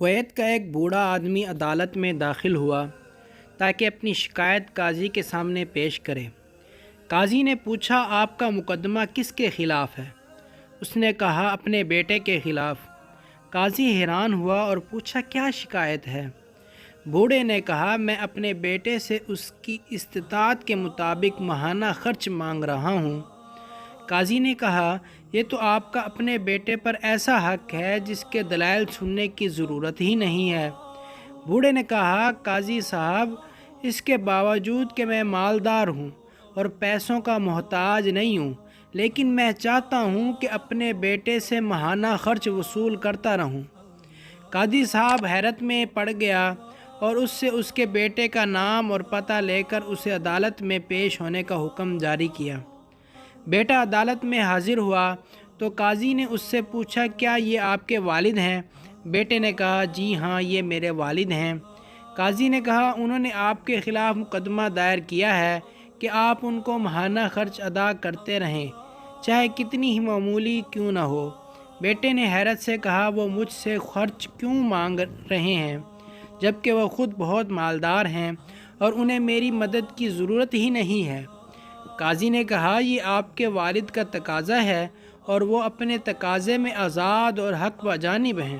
Kuwait کا ایک بوڑھا آدمی عدالت میں داخل ہوا تاکہ اپنی شکایت قاضی کے سامنے پیش کرے۔ قاضی نے پوچھا، آپ کا مقدمہ کس کے خلاف ہے؟ اس نے کہا، اپنے بیٹے کے خلاف۔ قاضی حیران ہوا اور پوچھا، کیا شکایت ہے؟ بوڑھے نے کہا، میں اپنے بیٹے سے اس کی استطاعت کے مطابق ماہانہ خرچ مانگ رہا ہوں۔ قاضی نے کہا، یہ تو آپ کا اپنے بیٹے پر ایسا حق ہے جس کے دلائل سننے کی ضرورت ہی نہیں ہے۔ بوڑھے نے کہا، قاضی صاحب، اس کے باوجود کہ میں مالدار ہوں اور پیسوں کا محتاج نہیں ہوں، لیکن میں چاہتا ہوں کہ اپنے بیٹے سے ماہانہ خرچ وصول کرتا رہوں۔ قاضی صاحب حیرت میں پڑ گیا اور اس سے اس کے بیٹے کا نام اور پتہ لے کر اسے عدالت میں پیش ہونے کا حکم جاری کیا۔ بیٹا عدالت میں حاضر ہوا تو قاضی نے اس سے پوچھا، کیا یہ آپ کے والد ہیں؟ بیٹے نے کہا، جی ہاں، یہ میرے والد ہیں۔ قاضی نے کہا، انہوں نے آپ کے خلاف مقدمہ دائر کیا ہے کہ آپ ان کو ماہانہ خرچ ادا کرتے رہیں، چاہے کتنی ہی معمولی کیوں نہ ہو۔ بیٹے نے حیرت سے کہا، وہ مجھ سے خرچ کیوں مانگ رہے ہیں جبکہ وہ خود بہت مالدار ہیں اور انہیں میری مدد کی ضرورت ہی نہیں ہے؟ قاضی نے کہا، یہ آپ کے والد کا تقاضا ہے اور وہ اپنے تقاضے میں آزاد اور حق بجانب ہیں۔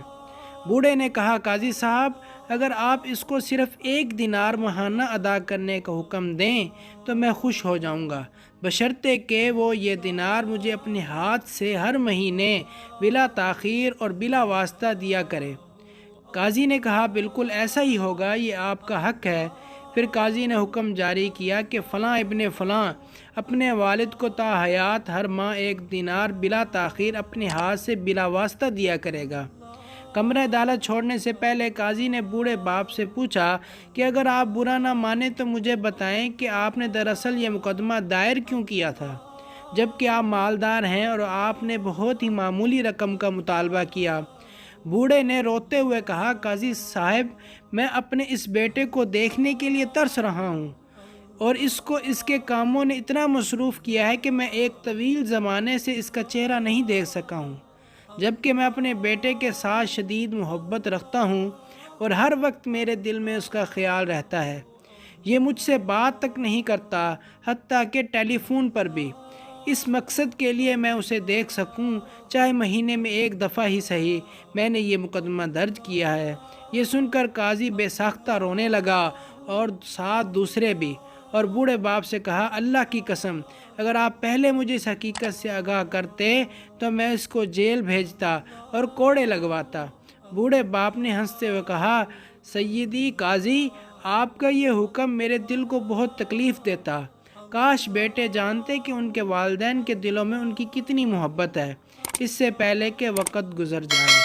بوڑھے نے کہا، قاضی صاحب، اگر آپ اس کو صرف 1 دینار ماہانہ ادا کرنے کا حکم دیں تو میں خوش ہو جاؤں گا، بشرطے کہ وہ یہ دینار مجھے اپنے ہاتھ سے ہر مہینے بلا تاخیر اور بلا واسطہ دیا کرے۔ قاضی نے کہا، بالکل ایسا ہی ہوگا، یہ آپ کا حق ہے۔ پھر قاضی نے حکم جاری کیا کہ فلاں ابن فلاں اپنے والد کو تا حیات ہر ماہ 1 دینار بلا تاخیر اپنے ہاتھ سے بلا واسطہ دیا کرے گا۔ کمرہ عدالت چھوڑنے سے پہلے قاضی نے بوڑھے باپ سے پوچھا کہ اگر آپ برا نہ مانیں تو مجھے بتائیں کہ آپ نے دراصل یہ مقدمہ دائر کیوں کیا تھا، جبکہ آپ مالدار ہیں اور آپ نے بہت ہی معمولی رقم کا مطالبہ کیا۔ بوڑھے نے روتے ہوئے کہا، قاضی صاحب، میں اپنے اس بیٹے کو دیکھنے کے لیے ترس رہا ہوں اور اس کو اس کے کاموں نے اتنا مصروف کیا ہے کہ میں ایک طویل زمانے سے اس کا چہرہ نہیں دیکھ سکا ہوں، جبکہ میں اپنے بیٹے کے ساتھ شدید محبت رکھتا ہوں اور ہر وقت میرے دل میں اس کا خیال رہتا ہے۔ یہ مجھ سے بات تک نہیں کرتا، حتیٰ کہ ٹیلی فون پر بھی۔ اس مقصد کے لیے میں اسے دیکھ سکوں، چاہے مہینے میں 1 دفعہ ہی صحیح، میں نے یہ مقدمہ درج کیا ہے۔ یہ سن کر قاضی بے ساختہ رونے لگا اور ساتھ دوسرے بھی، اور بوڑھے باپ سے کہا، اللہ کی قسم، اگر آپ پہلے مجھے اس حقیقت سے آگاہ کرتے تو میں اس کو جیل بھیجتا اور کوڑے لگواتا۔ بوڑھے باپ نے ہنستے ہوئے کہا، سیدی قاضی، آپ کا یہ حکم میرے دل کو بہت تکلیف دیتا۔ کاش بیٹے جانتے کہ ان کے والدین کے دلوں میں ان کی کتنی محبت ہے، اس سے پہلے کہ وقت گزر جائے۔